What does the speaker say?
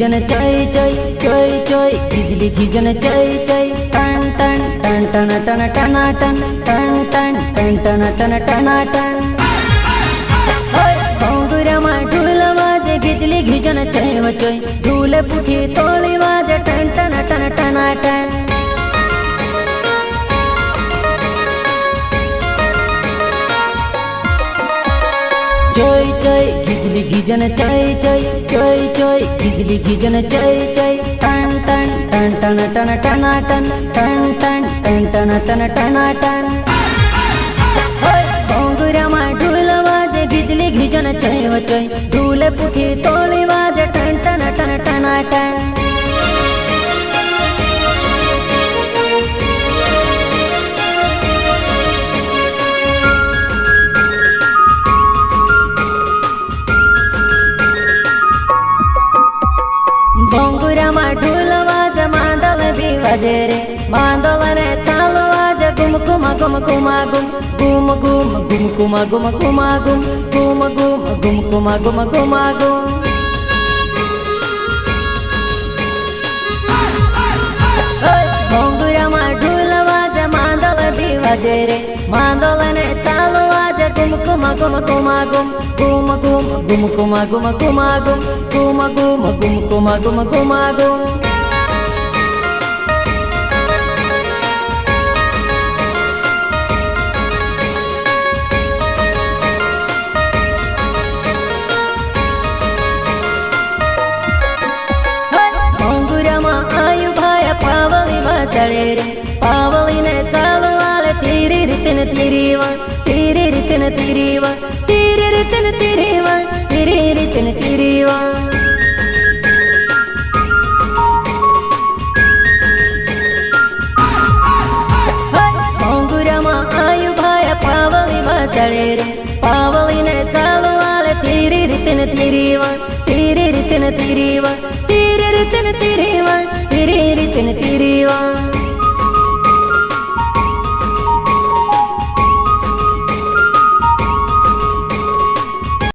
घिजन चोय चोय चोय चोय बिजली घिजन चोय चोय टन टन टन टन टन टना टन टन टन टन टन टन टना टन घोंगुरा मा ढोल वाजे बिजली घिजन चोय चोय ढोल पुठी तोली वाजे टन टन टन टना टन चोय चोय बिजली घिजन चोय चोय चोय चोय बिजली घिजन चोय चोय टन टन टन टन टन टना टन टन टन टन टन टन टना टन घोंगुरा मा ढोल वाजे बिजली घिजन चोय चोय ढोल पुठी तोली वाजे टन टन टन टना टन घोंगुरा मा ढोल वाज मांदल भी वाजे रे मांदल ने चालो वाज गुम कुमा गुम कुमा गुम गुम गुम गुम कुमा गुम कुमा गुम गुम गुम गुम कुमा गुम कुमा गुम घोंगुरा मा ढोल वाज मांदल भी वाजे रे मांदल ने चालो वाज गुम कुमा गुम कुमा गुम गुम गुम गुम कुमा गुम कुमा गुम गुम गुम गुम कुमा गुम कुमा गुम घोंगुरा मा आयु भाया पावली मा चढ़े रे पावली ने चालो वाले तेरी रितन तेरी वा तेरी रितन तेरी वा तेरी रितन तेरी वा तेरी रितन तेरी वा घोंगुरा मा आयु भाया पावली मा चढ़े रे पावली ने चालो वाले तेरी रितन तेरी वा तेरी रितन तेरी वा तेरी रितन तेरी वा तेरी रितन तेरी वा